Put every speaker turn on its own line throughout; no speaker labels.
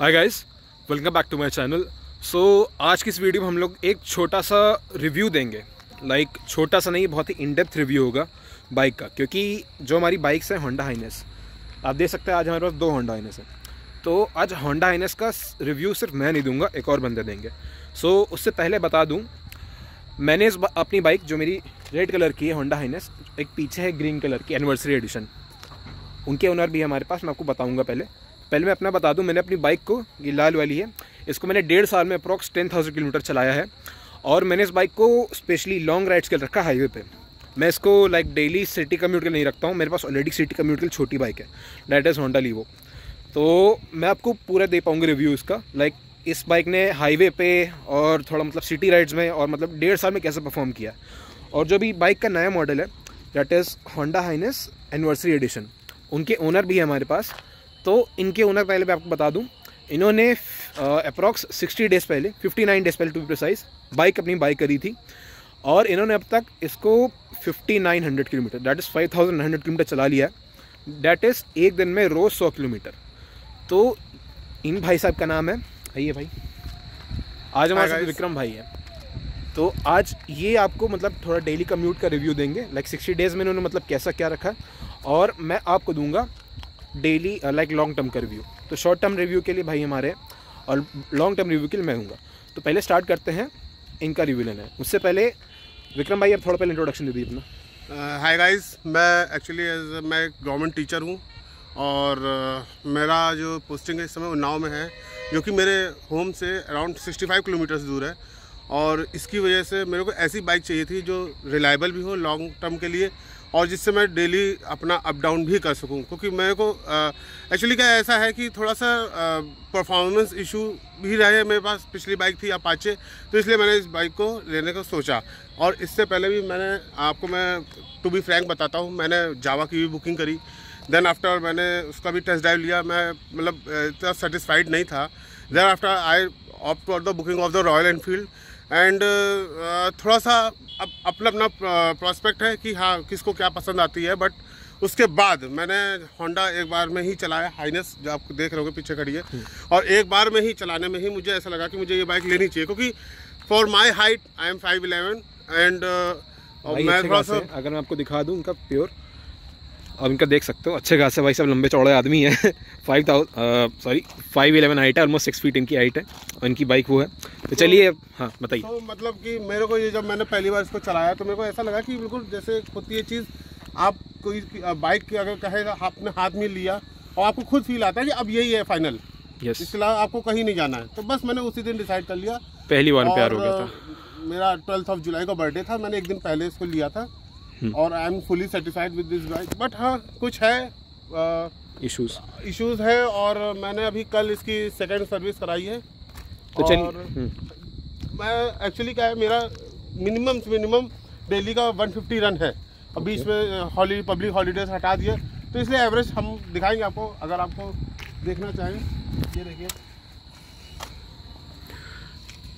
Hi guys, welcome back to my channel. So आज की इस वीडियो में हम लोग एक छोटा सा रिव्यू देंगे। छोटा सा नहीं, बहुत ही इन डेप्थ रिव्यू होगा बाइक का, क्योंकि जो हमारी बाइक्स हैं होंडा हाइनेस, आप देख सकते हैं आज हमारे पास 2 होंडा हाइनेस हैं। तो आज होंडा हाइनेस का रिव्यू सिर्फ मैं नहीं दूंगा, एक और बंदे देंगे। सो उससे पहले बता दूँ, मैंने अपनी बाइक जो मेरी रेड कलर की है होंडा हाइनेस, एक पीछे है ग्रीन कलर की एनिवर्सरी एडिशन, उनके ओनर भी है हमारे पास, मैं आपको बताऊँगा। पहले मैं अपना बता दूं, मैंने अपनी बाइक को, ये लाल वाली है, इसको मैंने 1.5 साल में अप्रॉक्स 10,000 किलोमीटर चलाया है। और मैंने इस बाइक को स्पेशली लॉन्ग राइड्स के लिए रखा हाईवे पे। मैं इसको डेली सिटी कम्यूट के लिए नहीं रखता हूँ, मेरे पास ऑलरेडी सिटी कम्यूट के लिए छोटी बाइक है, दैट इज़ होंडा लीवो। तो मैं आपको पूरा दे पाऊँगा रिव्यू इसका। इस बाइक ने हाईवे पे और थोड़ा सिटी राइड्स में और 1.5 साल में कैसे परफॉर्म किया। और जो भी बाइक का नया मॉडल है, that is Honda Highness anniversary edition, उनके ओनर भी है हमारे पास। तो इनके ओनर पहले मैं आपको बता दूं, इन्होंने अप्रॉक्स 60 डेज़ पहले, 59 डेज़ पहले टू बी प्रिसाइज, बाइक अपनी बाई करी थी। और इन्होंने अब तक इसको 5900 किलोमीटर, दैट इज़ 5900 किलोमीटर चला लिया है, दैट इज़ एक दिन में रोज़ 100 किलोमीटर। तो इन भाई साहब का नाम है, आइए भाई, आज हमारे साथ विक्रम भाई है। तो आज ये आपको थोड़ा डेली कम्यूट का रिव्यू देंगे, 60 डेज़ में इन्होंने कैसा क्या रखा, और मैं आपको दूंगा डेली लॉन्ग टर्म का रिव्यू। तो शॉर्ट टर्म रिव्यू के लिए भाई हमारे, और लॉन्ग टर्म रिव्यू के लिए मैं दूंगा। तो पहले स्टार्ट करते हैं, इनका रिव्यू लेना है। उससे पहले विक्रम भाई अब थोड़ा पहले इंट्रोडक्शन दे दीजिए अपना।
हाय गाइस, मैं एक्चुअली मैं गवर्नमेंट टीचर हूँ और मेरा जो पोस्टिंग है इस समय उन्नाव में है, जो कि मेरे होम से अराउंड 65 किलोमीटर्स दूर है। और इसकी वजह से मेरे को ऐसी बाइक चाहिए थी जो रिलायबल भी हो लॉन्ग टर्म के लिए, और जिससे मैं डेली अपना अप डाउन भी कर सकूं। क्योंकि मेरे को एक्चुअली क्या ऐसा है कि थोड़ा सा परफॉर्मेंस इशू भी रहा है। मेरे पास पिछली बाइक थी अपाचे, तो इसलिए मैंने इस बाइक को लेने का सोचा। और इससे पहले भी मैं टू बी फ्रैंक बताता हूं, मैंने जावा की भी बुकिंग करी। देन आफ्टर मैंने उसका भी टेस्ट ड्राइव लिया, मैं इतना सेटिस्फाइड नहीं था। Then after I opt for the booking of the Royal Enfield. And थोड़ा सा अपना प्रॉस्पेक्ट है कि हाँ किसको क्या पसंद आती है। बट उसके बाद मैंने होंडा एक बार में ही चलाया, हाइनेस जो आप देख रहे होगे पीछे खड़ी है, और एक बार में ही चलाने में ही मुझे ऐसा लगा कि मुझे ये बाइक लेनी चाहिए। क्योंकि for my height I am 5'11" and मैं थोड़ा सा,
अगर मैं आपको दिखा दूँ उनका प्योर, अब इनका देख सकते हो, अच्छे खासे भाई सब लंबे चौड़े आदमी है। 5'11" हाइट है, ऑलमोस्ट 6 फीट इनकी हाइट है, और इनकी बाइक वो है। तो चलिए, हाँ बताइए।
तो कि मेरे को ये, जब मैंने पहली बार इसको चलाया तो मेरे को ऐसा लगा कि बिल्कुल जैसे होती है चीज़, आप कोई बाइक की अगर कहेगा आपने हाथ में लिया और आपको खुद फील आता है कि अब यही है फाइनल, इसके अलावा आपको कहीं नहीं जाना है। तो बस मैंने उसी दिन डिसाइड कर लिया,
पहली बार प्यार हो गया था।
मेरा 12 जुलाई का बर्थडे था, मैंने एक दिन पहले इसको लिया था, और I am fully satisfied with this bike. But हाँ, कुछ है इश्यूज है, और मैंने अभी कल इसकी सेकंड सर्विस कराई है।
तो
और मैं एक्चुअली क्या है, मेरा मिनिमम डेली का 150 रन है। अब बीच में पब्लिक हॉलीडेज हटा दिए, तो इसलिए एवरेज हम दिखाएंगे आपको, अगर आपको देखना चाहें। ये देखिए,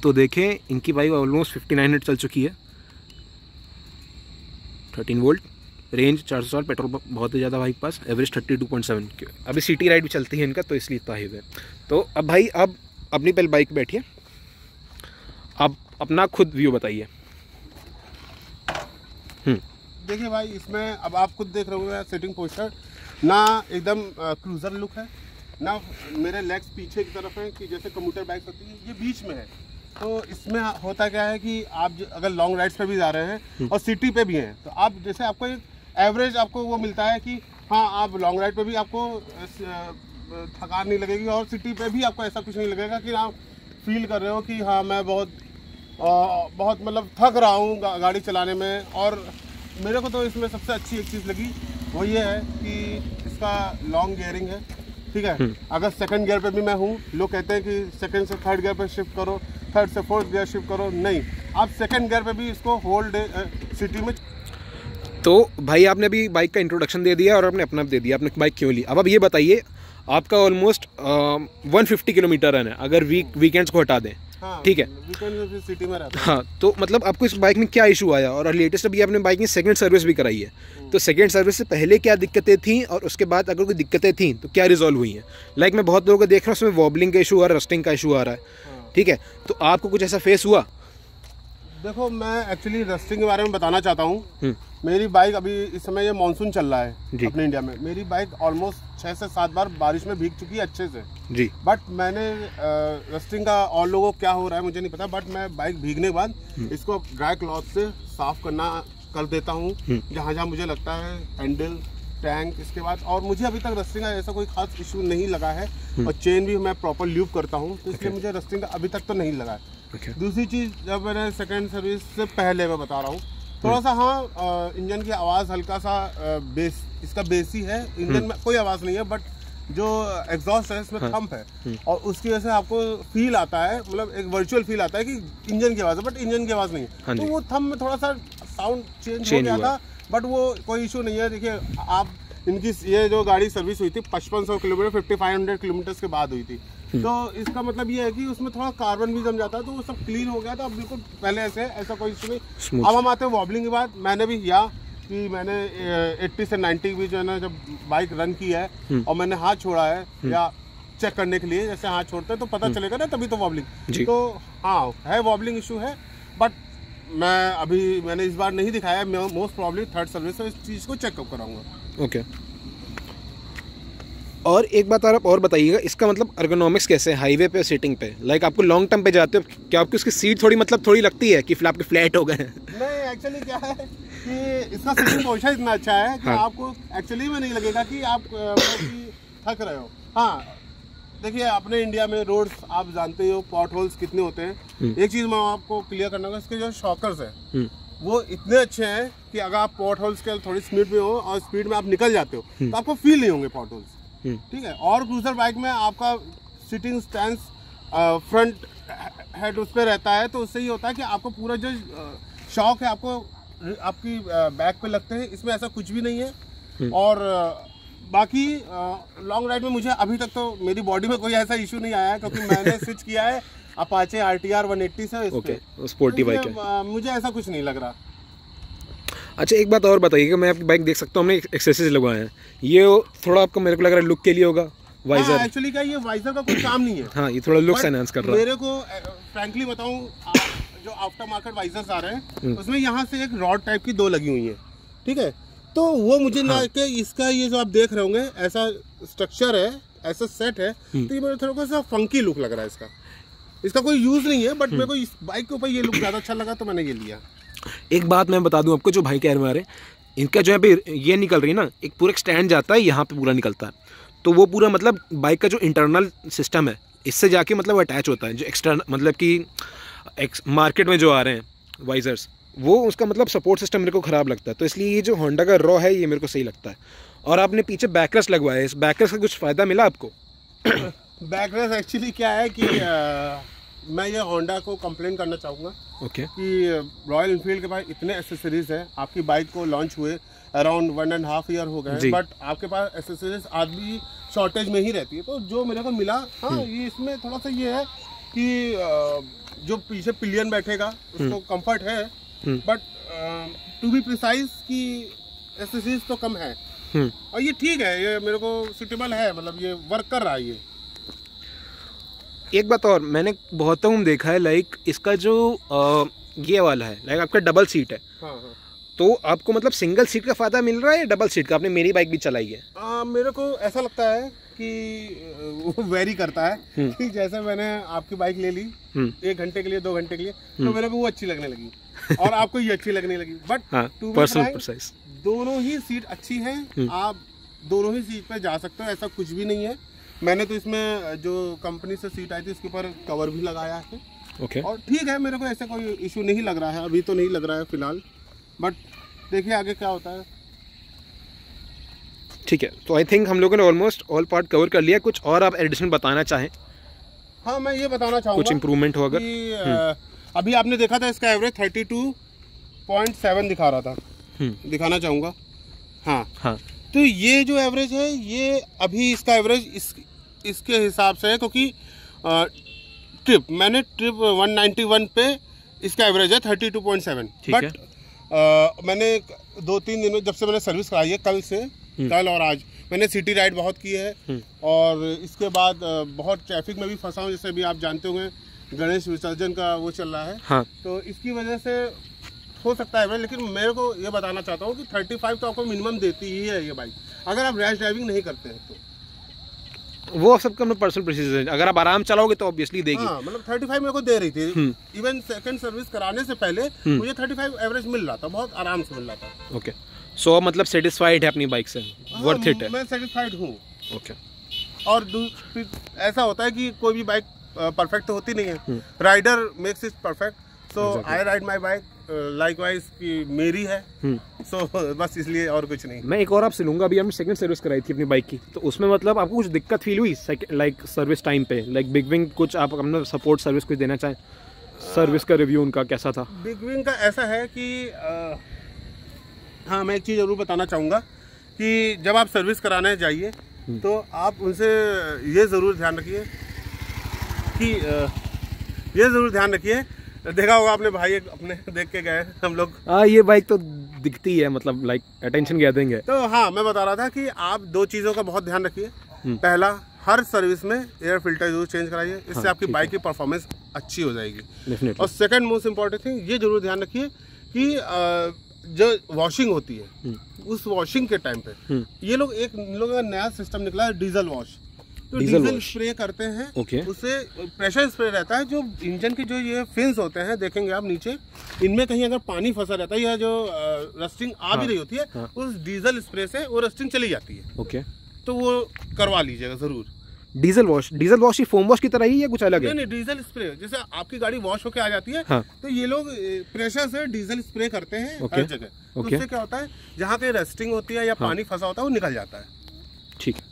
तो देखें, इनकी बाइक ऑलमोस्ट 5900 चल चुकी है, 13 वोल्ट, रेंज 460, पेट्रोल बहुत ही ज़्यादा बाइक पास, एवरेज 32.7। अभी सिटी राइड भी चलती है इनका, तो इसलिए इतना हाईवे। तो अब भाई, अब अपनी पहले बाइक बैठिए, अब अपना खुद व्यू बताइए।
देखिए भाई, इसमें अब आप खुद देख रहे होंगे सिटिंग पोस्चर, ना एकदम क्रूजर लुक है, ना मेरे लेग्स पीछे की तरफ हैं कि जैसे कम्यूटर बाइक होती है, ये बीच में है। तो इसमें होता क्या है कि आप अगर लॉन्ग राइड्स पे भी जा रहे हैं और सिटी पे भी हैं, तो आप जैसे आपको एक एवरेज आपको वो मिलता है कि हाँ, आप लॉन्ग राइड पे भी आपको थकान नहीं लगेगी, और सिटी पे भी आपको ऐसा कुछ नहीं लगेगा कि आप फील कर रहे हो कि हाँ मैं बहुत थक रहा हूँ गाड़ी चलाने में। और मेरे को तो इसमें सबसे अच्छी एक चीज़ लगी, वो ये है कि इसका लॉन्ग गियरिंग है, ठीक है। अगर सेकंड गियर पे भी मैं हूँ, लोग कहते हैं कि सेकंड से थर्ड गियर पे शिफ्ट करो, थर्ड से फोर्थ गियर शिफ्ट करो, नहीं, आप सेकंड गियर पे भी इसको होल्ड सिटी में।
तो भाई आपने अभी बाइक का इंट्रोडक्शन दे दिया और आपने अपना दे दिया, आपने बाइक क्यों ली। अब ये बताइए, आपका ऑलमोस्ट 150 किलोमीटर रन है, अगर वीकेंड्स को हटा दें, ठीक है,
वीकेंड सिटी में रहता है।
हाँ, तो मतलब आपको इस बाइक में क्या इशू आया, और लेटेस्ट अभी आपने बाइक में सेकंड सर्विस भी कराई है, तो सेकंड सर्विस से पहले क्या दिक्कतें थी और उसके बाद अगर कोई दिक्कतें थी तो क्या रिजॉल्व हुई हैं? लाइक मैं बहुत लोगों को देख रहा हूँ उसमें वॉबलिंग का इशू आ रहा है, रस्टिंग का इशू आ रहा है, ठीक है, तो आपको कुछ ऐसा फेस हुआ?
देखो, मैं एक्चुअली रस्टिंग के बारे में बताना चाहता हूँ। मेरी बाइक अभी इस समय ये मानसून चल रहा है अपने इंडिया में, मेरी बाइक ऑलमोस्ट 6 से 7 बार बारिश में भीग चुकी है अच्छे से
जी।
बट मैंने रस्टिंग का और लोगों को क्या हो रहा है मुझे नहीं पता, बट मैं बाइक भीगने के बाद इसको ड्राई क्लॉथ से साफ कर देता हूँ जहाँ जहाँ मुझे लगता है, हैंडल, टैंक, इसके बाद, और मुझे अभी तक रस्टिंग का ऐसा कोई खास इशू नहीं लगा है, और चेन भी मैं प्रॉपर ल्यूब करता हूँ, तो इसलिए मुझे रस्टिंग का अभी तक तो नहीं लगा है। दूसरी चीज़, जब मैंने सेकेंड सर्विस से पहले मैं बता रहा हूँ, थोड़ा सा हाँ इंजन की आवाज़ हल्का सा बेस, इसका बेस ही है, इंजन में कोई आवाज़ नहीं है, बट जो एग्जॉस्ट है इसमें थंप है, और उसकी वजह से आपको फील आता है, मतलब एक वर्चुअल फील आता है कि इंजन की आवाज़ है, बट इंजन की आवाज़ नहीं है। तो वो थंप में थोड़ा सा साउंड चेंज हो गया था, बट वो कोई इशू नहीं है। देखिए, आप इनकी ये जो गाड़ी सर्विस हुई थी 5500 किलोमीटर 5500 किलोमीटर के बाद हुई थी, तो इसका मतलब ये है कि उसमें थोड़ा कार्बन भी जम जाता है, तो वो सब क्लीन हो गया था। अब बिल्कुल पहले ऐसा कोई इशू नहीं। अब हम आते हैं वॉबलिंग के बाद, मैंने भी किया कि मैंने 80 से 90 भी जो है ना, जब बाइक रन की है और मैंने हाथ छोड़ा है या चेक करने के लिए, जैसे हाथ छोड़ते हैं तो पता चलेगा ना, तभी तो वॉबलिंग। तो हाँ है, वॉबलिंग इशू है, बट मैंने इस बार नहीं दिखाया, मोस्ट प्रॉब्ली थर्ड सर्विस से इस चीज़ को चेकअप कराऊंगा।
ओके, और एक बात और बताइएगा, इसका मतलब अर्गोनॉमिक्स कैसे है हाईवे पे सीटिंग पे? लाइक आपको लॉन्ग टर्म पे जाते हो, क्या आपकी उसकी सीट थोड़ी लगती है कि आपके फ्लैट हो गए हैं?
नहीं, एक्चुअली क्या है कि इसका सीटिंग पोजीशन इतना अच्छा है कि आपको एक्चुअली में नहीं लगेगा कि आप थक रहे हो। हाँ, देखिए, अपने इंडिया में रोड्स आप जानते हो, पॉट होल्स कितने होते हैं। एक चीज़ मैं आपको क्लियर करना होगा, इसके जो शॉकर्स है वो इतने अच्छे हैं कि अगर आप पॉट होल्स के थोड़ी स्पीड में हो और स्पीड में आप निकल जाते हो तो आपको फील नहीं होंगे पॉट होल्स, ठीक है। और क्रूजर बाइक में आपका सिटिंग स्टैंड फ्रंट हेड उस पर रहता है, तो उससे ये होता है कि आपको पूरा जो शॉक है आपको आपकी बैक पे लगते हैं। इसमें ऐसा कुछ भी नहीं है। और बाकी लॉन्ग राइड में मुझे अभी तक तो मेरी बॉडी में कोई ऐसा इशू नहीं आया है, क्योंकि मैंने स्विच किया है अपाचे RTR 180 से,
ओके, स्पोर्टी बाइक है,
मुझे ऐसा कुछ नहीं लग रहा।
अच्छा, एक बात और बताइएगा, मैं आपकी बाइक देख सकता हूँ, हमने एक्सेसरीज लगवाए हैं, ये थोड़ा आपको मेरे को लग रहा है लुक के लिए होगा, वाइजर।
एक्चुअली क्या, ये वाइजर का कोई काम नहीं है।
हाँ, ये थोड़ा लुक्स एनहांस कर रहा है।
मेरे को फ्रैंकली बताऊं, जो आफ्टर मार्केट वाइजर्स आ रहे हैं उसमें यहाँ से एक रॉड टाइप की 2 लगी हुई है, ठीक है, तो वो मुझे ना कि इसका ये जो आप देख रहे होंगे ऐसा स्ट्रक्चर है, ऐसा सेट है, तो ये मेरे थोड़ा सा फंकी लुक लग रहा है। इसका कोई यूज नहीं है, बट मेरे को इस बाइक के ऊपर ये लुक ज्यादा अच्छा लगा तो मैंने ये लिया।
एक बात मैं बता दूं आपको, जो भाई कह रहे हैं, इनका जो है पे ये निकल रही है ना, एक पूरा स्टैंड जाता है यहाँ पे पूरा निकलता है, तो वो पूरा मतलब बाइक का जो इंटरनल सिस्टम है इससे जाके मतलब अटैच होता है, जो एक्सटर्नल मतलब कि मार्केट में जो आ रहे हैं वाइजर्स, वो उसका मतलब सपोर्ट सिस्टम मेरे को ख़राब लगता है, तो इसलिए ये जो होंडा का रॉ है ये मेरे को सही लगता है। और आपने पीछे बैकरेस्ट लगवाया है, इस बैकरेस्ट का कुछ फ़ायदा मिला आपको?
बैकरेस्ट एक्चुअली क्या है कि मैं ये होंडा को कंप्लेन करना चाहूँगा कि रॉयल एनफील्ड के पास इतने एसेसरीज हैं, आपकी बाइक को लॉन्च हुए अराउंड 1.5 ईयर हो गए, बट आपके पास एसेसरीज आज भी शॉर्टेज में ही रहती है। तो जो मेरे को मिला, हाँ, ये इसमें थोड़ा सा ये है कि जो पीछे पिलियन बैठेगा उसको कंफर्ट है, बट टू बी प्रिसाइज की एसेसरीज तो कम है, और ये ठीक है, ये मेरे को सूटेबल है, मतलब ये वर्क कर रहा है। ये
एक बात और मैंने बहुत कम देखा है, लाइक इसका जो ये वाला है, लाइक आपका डबल सीट है, तो आपको मतलब सिंगल सीट का फायदा मिल रहा है या डबल सीट का? आपने मेरी बाइक भी चलाई है।
मेरे को ऐसा लगता है कि वो वेरी करता है कि जैसे मैंने आपकी बाइक ले ली 1 घंटे के लिए, 2 घंटे के लिए, तो मेरे को वो अच्छी लगने लगी और आपको ये अच्छी लगने लगी, बट
पर्सनल प्रिसाइज
दोनों ही सीट अच्छी है, आप दोनों ही सीट पे जा सकते हो, ऐसा कुछ भी नहीं है। मैंने तो इसमें जो कंपनी से सीट आई थी उसके ऊपर कवर भी लगाया है, और ठीक है, मेरे को ऐसा कोई इशू नहीं लग रहा है, अभी तो नहीं लग रहा है फिलहाल, बट देखिए आगे क्या होता है।
ठीक है, तो आई थिंक हम लोगों ने ऑलमोस्ट ऑल पार्ट कवर कर लिया। कुछ और आप एडिशन बताना चाहें?
हाँ, मैं ये बताना चाहूँगा
कुछ इम्प्रूवमेंट हो अगर।
अभी आपने देखा था इसका एवरेज 32.7 दिखा रहा था, दिखाना चाहूँगा। हाँ, तो ये जो एवरेज है, ये अभी इसका एवरेज इसके हिसाब से है, क्योंकि ट्रिप मैंने ट्रिप 191 पे इसका एवरेज है 32.7। बट मैंने 2-3 दिनों जब से मैंने सर्विस कराई है, कल और आज मैंने सिटी राइड बहुत की है। और इसके बाद बहुत ट्रैफिक में भी फंसा हूँ, जैसे अभी आप जानते होंगे गणेश विसर्जन का वो चल रहा है। हाँ। तो इसकी वजह से हो सकता है, लेकिन मेरे को ये बताना चाहता हूँ कि 35 तो आपको मिनिमम देती ही है ये बाइक, अगर आप रैश ड्राइविंग नहीं करते हैं तो।
वो सबका पर्सनल प्रेसिजन है, अगर आप आराम चलाओगे तो ऑब्वियसली देगी।
हाँ, मतलब 35 मेरे को दे रही थी। इवन सेकंड सर्विस कराने से पहले मुझे 35 एवरेज मिल रहा था, बहुत आराम से मिल रहा था।
ओके, सो मतलब सेटिस्फाइड है अपनी बाइक से? वर्थ इट है?
मैं सेटिस्फाइड हूँ।
ओके।
और ऐसा होता है कि कोई भी बाइक परफेक्ट तो होती नहीं है, rider makes it perfect. So I ride my bike likewise की मेरी है। सो बस इसलिए, और कुछ नहीं।
मैं एक और आपसे लूंगा, अभी हमने सेकंड सर्विस कराई थी अपनी बाइक की, तो उसमें मतलब आपको कुछ दिक्कत फील हुई लाइक सर्विस टाइम पे? लाइक बिग विंग कुछ आप अपना सपोर्ट सर्विस कुछ देना चाहें? सर्विस का रिव्यू उनका कैसा था?
बिग विंग का ऐसा है कि हाँ, मैं एक चीज़ जरूर बताना चाहूँगा कि जब आप सर्विस कराने जाइए तो आप उनसे ये ज़रूर ध्यान रखिए देखा होगा आपने भाई अपने देख के गए हम लोग।
ये बाइक तो दिखती है, मतलब लाइक अटेंशन गैदरिंग है।
तो हाँ, मैं बता रहा था कि आप 2 चीज़ों का बहुत ध्यान रखिए। पहला, हर सर्विस में एयर फिल्टर जरूर चेंज कराइए, इससे आपकी बाइक की परफॉर्मेंस अच्छी हो जाएगी। और सेकंड मोस्ट इम्पोर्टेंट थिंग, ये जरूर ध्यान रखिए कि जो वॉशिंग होती है, उस वॉशिंग के टाइम पे ये लोग का नया सिस्टम निकला है, डीजल वॉश। तो डीजल स्प्रे करते हैं। उससे प्रेशर स्प्रे रहता है, जो इंजन के जो ये फिन्स होते हैं, देखेंगे आप नीचे, इनमें कहीं अगर पानी फंसा रहता है या जो रस्टिंग आ भी रही होती है, उस डीजल स्प्रे से वो रस्टिंग चली जाती है। तो वो करवा लीजिएगा जरूर।
डीजल वॉश ही फोम वॉश की तरह ही या कुछ अलग है?
नहीं, डीजल स्प्रे, जैसे आपकी गाड़ी वॉश होके आ जाती है, तो ये लोग प्रेशर से डीजल स्प्रे करते हैं हर जगह। तो उससे क्या होता है, जहाँ पे रस्टिंग होती है या पानी फंसा होता है, वो निकल जाता है।
ठीक है,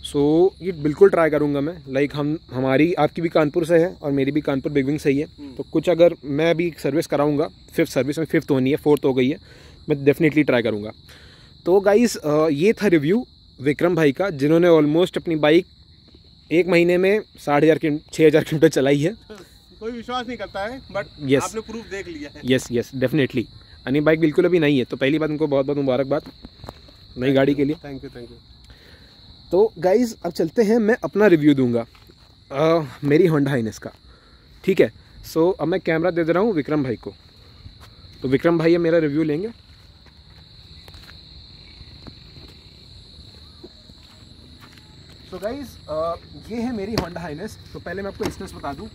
सो ये बिल्कुल ट्राई करूंगा मैं। लाइक हमारी आपकी भी कानपुर से है और मेरी भी कानपुर बिग विंग से ही है, तो कुछ अगर मैं अभी सर्विस कराऊंगा, 5th सर्विस में 5th होनी है, 4th हो गई है, मैं डेफिनेटली ट्राई करूंगा। तो गाइस, ये था रिव्यू विक्रम भाई का, जिन्होंने ऑलमोस्ट अपनी बाइक 1 महीने में 60,000 किलोमीटर चलाई है।
कोई विश्वास नहीं करता है, बट आपने प्रूफ देख लिया है।
Yes definitely. अन्य बाइक बिल्कुल अभी नहीं है, तो पहली बात उनको बहुत बहुत मुबारकबाद नई गाड़ी के लिए।
Thank you.
तो गाइज, अब चलते हैं, मैं अपना रिव्यू दूंगा मेरी होंडा हाइनेस का। ठीक है, सो अब मैं कैमरा दे रहा हूँ विक्रम भाई को, तो विक्रम भाई मेरा रिव्यू लेंगे। तो गाइज, ये है मेरी होंडा हाइनेस। तो पहले मैं आपको इंस्टेंस बता दूं,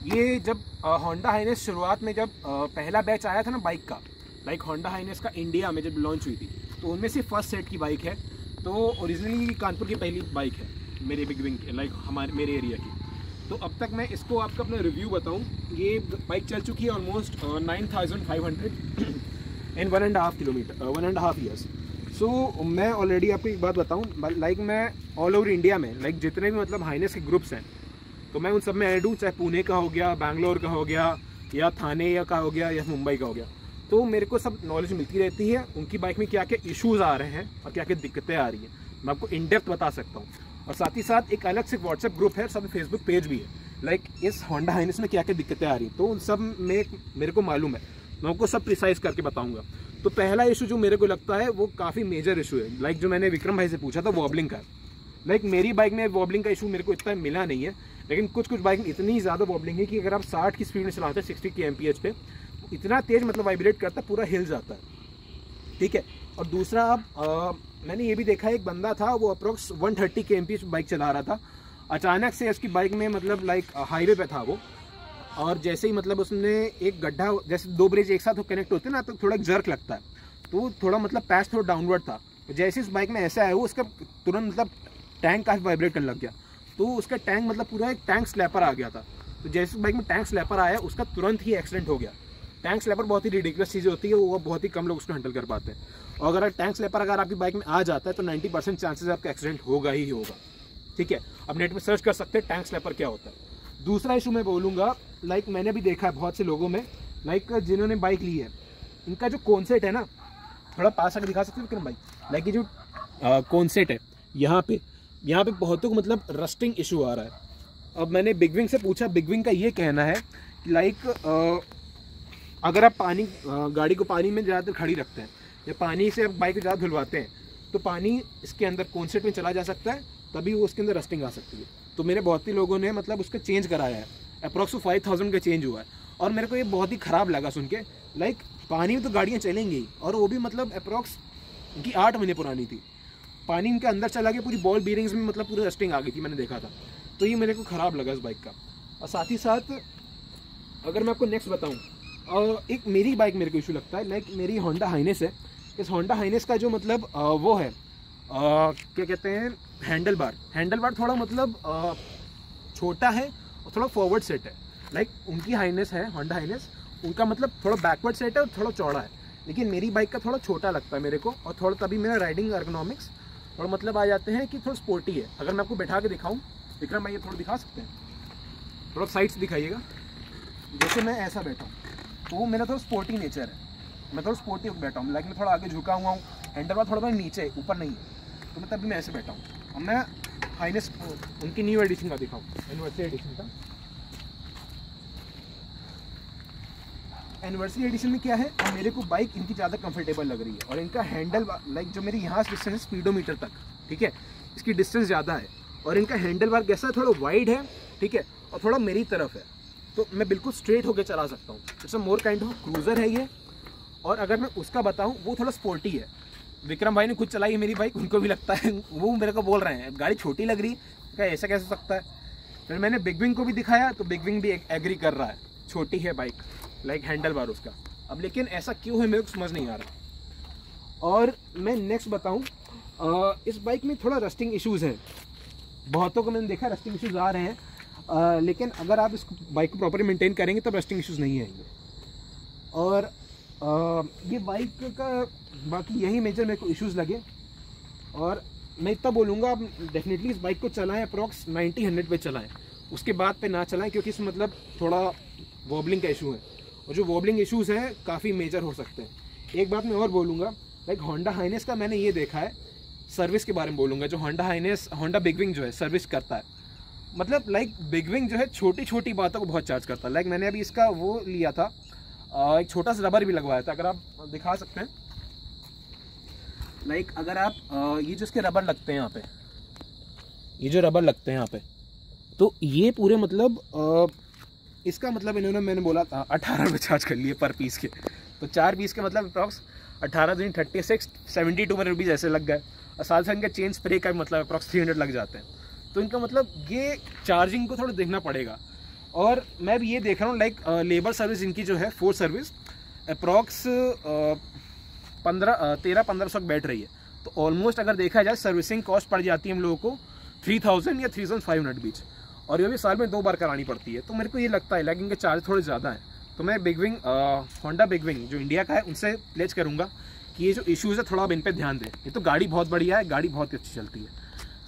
ये जब होंडा हाइनेस शुरुआत में जब पहला बैच आया था ना बाइक का, लाइक होंडा हाइनेस का इंडिया में जब लॉन्च हुई थी, तो उनमें से फर्स्ट सेट की बाइक है। तो ओरिजिनली कानपुर की पहली बाइक है मेरे बिग विंग, लाइक मेरे एरिया की। तो अब तक मैं इसको आपका अपना रिव्यू बताऊं, ये बाइक चल चुकी है ऑलमोस्ट 9,500 इन 1.5 ईयर्स। सो मैं ऑलरेडी आपको एक बात बताऊं, लाइक मैं ऑल ओवर इंडिया में, लाइक जितने भी मतलब हाइनेस के ग्रुप्स हैं, तो मैं उन सब में ऐड हूँ, चाहे पुणे का हो गया, बैंगलोर का हो गया, या थाने का हो गया, या मुंबई का हो गया। तो मेरे को सब नॉलेज मिलती रहती है, उनकी बाइक में क्या क्या इश्यूज़ आ रहे हैं और क्या क्या दिक्कतें आ रही हैं, मैं आपको इन डेप्थ बता सकता हूँ। और साथ ही साथ एक अलग से व्हाट्सएप ग्रुप है, सब फेसबुक पेज भी है, लाइक इस होंडा हाइनेस में क्या क्या दिक्कतें आ रही हैं, तो उन सब में मेरे को मालूम है, मैं आपको सब प्रिसाइज करके बताऊँगा। तो पहला इशू जो मेरे को लगता है वो काफ़ी मेजर इशू है, लाइक जो मैंने विक्रम भाई से पूछा था वॉबलिंग का। लाइक मेरी बाइक में वॉबलिंग का इशू मेरे को इतना मिला नहीं है, लेकिन कुछ बाइक में इतनी ज़्यादा वॉबलिंग है कि अगर आप 60 की स्पीड में चलाते हैं 60 की MPH पे, इतना तेज मतलब वाइब्रेट करता है, पूरा हिल जाता है। ठीक है, और दूसरा अब मैंने ये भी देखा है, एक बंदा था वो अप्रोक्स 130 की MPH बाइक चला रहा था, अचानक से उसकी बाइक में मतलब लाइक हाईवे पे था वो, और जैसे ही मतलब उसने एक गड्ढा, जैसे 2 ब्रिज एक साथ कनेक्ट होते हैं ना, तो थोड़ा जर्क लगता है, तो थोड़ा मतलब पैच थोड़ा डाउनवर्ड था। जैसे इस बाइक में ऐसा है, वो उसका तुरंत मतलब टैंक काफ़ी वाइब्रेट करने लग गया, तो उसका टैंक मतलब पूरा एक टैंक स्लैपर आ गया था। तो जैसे बाइक में टैंक स्लैपर आया, उसका तुरंत ही एक्सीडेंट हो गया। टैंक स्लैपर बहुत ही रिडिकुलस चीज़ होती है, वो बहुत ही कम लोग उसको हैंडल कर पाते हैं, और अगर टैंक स्लैपर अगर आपकी बाइक में आ जाता है तो 90% चांसेस आपका एक्सीडेंट होगा ही होगा। ठीक है, अब नेट में सर्च कर सकते हैं टैंक स्लैपर क्या होता है। दूसरा इशू मैं बोलूँगा, लाइक मैंने भी देखा है बहुत से लोगों में, लाइक जिन्होंने बाइक ली है, इनका जो कॉन्सेट है ना, थोड़ा पास आकर दिखा सकते हो विक्रम भाई, लाइक ये जो कॉन्सेट है यहाँ पे बहुतों को मतलब रस्टिंग इशू आ रहा है। अब मैंने बिग विंग से पूछा, बिग विंग का ये कहना है कि लाइक अगर आप पानी गाड़ी को पानी में ज़्यादातर खड़ी रखते हैं या पानी से आप बाइक को ज़्यादा धुलवाते हैं तो पानी इसके अंदर कॉन्सेंट में चला जा सकता है, तभी वो उसके अंदर रस्टिंग आ सकती है। तो मेरे बहुत ही लोगों ने मतलब उसका चेंज कराया है, अप्रॉक्स 5000 का चेंज हुआ है। और मेरे को ये बहुत ही ख़राब लगा सुन के, लाइक पानी में तो गाड़ियाँ चलेंगी ही, और वो भी मतलब अप्रॉक्स इनकी 8 महीने पुरानी थी, पानी इनके अंदर चला गया, पूरी बॉल बीरिंग्स में मतलब पूरी रस्टिंग आ गई थी, मैंने देखा था। तो ये मेरे को ख़राब लगा इस बाइक का। और साथ ही साथ अगर मैं आपको नेक्स्ट बताऊँ, एक मेरी बाइक मेरे को इशू लगता है, लाइक मेरी होंडा हाइनेस है। इस होंडा हाइनेस का जो मतलब वो है क्या कहते हैं, हैंडल बार थोड़ा मतलब छोटा है और थोड़ा फॉरवर्ड सेट है। लाइक उनकी हाइनेस है, होंडा हाइनेस, उनका मतलब थोड़ा बैकवर्ड सेट है और थोड़ा चौड़ा है, लेकिन मेरी बाइक का थोड़ा छोटा लगता है मेरे को। और थोड़ा तभी मेरा राइडिंग एर्गोनॉमिक्स थोड़ा मतलब आ जाते हैं कि थोड़ा स्पोर्टी है। अगर मैं आपको बैठा के दिखाऊं, विक्रम भाई ये थोड़ा दिखा सकते हैं, थोड़ा साइड से दिखाइएगा। जैसे मैं ऐसा बैठा हूँ तो वो मेरा थोड़ा स्पोर्टी नेचर है, मैं थोड़ा स्पोर्टी बैठा हूँ। लाइक मैं थोड़ा आगे झुका हुआ हूँ, हैंडल बार थोड़ा मैं नीचे ऊपर नहीं, तो मैं तभी मैं ऐसे बैठा हूँ। अब मैं हाइनेस उनकी न्यू एडिशन का दिखाऊँ, एनिवर्सरी एडिशन का। एनिवर्सरी एडिशन में क्या है, और मेरे को बाइक इनकी ज़्यादा कंफर्टेबल लग रही है। और इनका हैंडल लाइक जो मेरी यहाँ से डिस्टेंस है स्पीडोमीटर तक, ठीक है, इसकी डिस्टेंस ज़्यादा है। और इनका हैंडल बार कैसा है, थोड़ा वाइड है, ठीक है, और थोड़ा मेरी तरफ है, तो मैं बिल्कुल स्ट्रेट होकर चला सकता हूँ। It's a more kind of cruiser है ये। और अगर मैं उसका बताऊँ, वो थोड़ा स्पोर्टी है। विक्रम भाई ने खुद चलाई है मेरी बाइक, उनको भी लगता है, वो मेरे को बोल रहे हैं गाड़ी छोटी लग रही, क्या ऐसा कैसे हो सकता है। फिर मैंने बिग विंग को भी दिखाया तो बिग विंग भी एग्री कर रहा है, छोटी है बाइक, लाइक हैंडल बार उसका। अब लेकिन ऐसा क्यों है मेरे को समझ नहीं आ रहा। और मैं नेक्स्ट बताऊँ, इस बाइक में थोड़ा रस्टिंग इश्यूज़ हैं, बहुतों को मैंने देखा रस्टिंग इश्यूज़ आ रहे हैं, लेकिन अगर आप इस बाइक को प्रॉपरली मेंटेन करेंगे तो रस्टिंग इश्यूज़ नहीं आएंगे। और ये बाइक का बाकी यही मेजर मेरे को इश्यूज़ लगे। और मैं इतना बोलूँगा, आप डेफिनेटली इस बाइक को चलाएं, अप्रॉक्स 90-100 पे चलाएं, उसके बाद पे ना चलाएं, क्योंकि इसमें मतलब थोड़ा वॉबलिंग का इशू है, और जो वॉबलिंग इश्यूज़ हैं काफ़ी मेजर हो सकते हैं। एक बात मैं और बोलूँगा, लाइक होंडा हाइनेस का मैंने ये देखा है, सर्विस के बारे में बोलूँगा, जो होंडा बिग विंग जो है सर्विस करता है, मतलब लाइक बिग विंग जो है छोटी छोटी बातों को बहुत चार्ज करता है। लाइक मैंने अभी इसका वो लिया था, एक छोटा सा रबर भी लगवाया था, अगर आप दिखा सकते हैं। लाइक अगर आप ये जो इसके रबर लगते हैं यहाँ पे, ये जो रबर लगते हैं यहाँ पे, तो ये पूरे मतलब इसका मतलब इन्होंने, मैंने बोला था 18 रुपये चार्ज कर लिए पर पीस के, तो 4 पीस के मतलब अप्रॉक्स 18 दिन 36 72 रुपीज़ ऐसे लग गए। और साथ साथ इनका चेन स्प्रे का मतलब अप्रॉक्स 300 लग जाते हैं। तो इनका मतलब ये चार्जिंग को थोड़ा देखना पड़ेगा। और मैं भी ये देख रहा हूँ, लाइक लेबर सर्विस इनकी जो है 4 सर्विस अप्रॉक्स 1300-1500 बैठ रही है। तो ऑलमोस्ट अगर देखा जाए सर्विसिंग कॉस्ट पड़ जाती है हम लोगों को 3000 या 3500 बीच, और ये भी साल में 2 बार करानी पड़ती है। तो मेरे को ये लगता है लाइक इनके चार्ज थोड़े ज़्यादा हैं। तो मैं big wing Honda big wing जो इंडिया का है उनसे प्लेज करूँगा कि ये जो इश्यूज़ है थोड़ा अब इन पर ध्यान दें। ये तो गाड़ी बहुत बढ़िया है, गाड़ी बहुत अच्छी चलती है।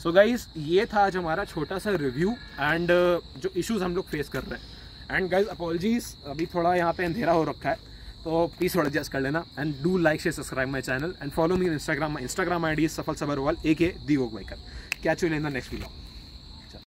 सो गाइज़, ये था आज हमारा छोटा सा रिव्यू एंड जो इश्यूज़ हम लोग फेस कर रहे हैं। एंड गाइज़ अपॉलजीज़, अभी थोड़ा यहाँ पे अंधेरा हो रखा है, तो प्लीज़ थोड़ा एडजस्ट कर लेना। And do like share subscribe my channel and follow me in Instagram. My Instagram ID is Safal Sabharwal aka The Vogue Biker. Catch you in the next video.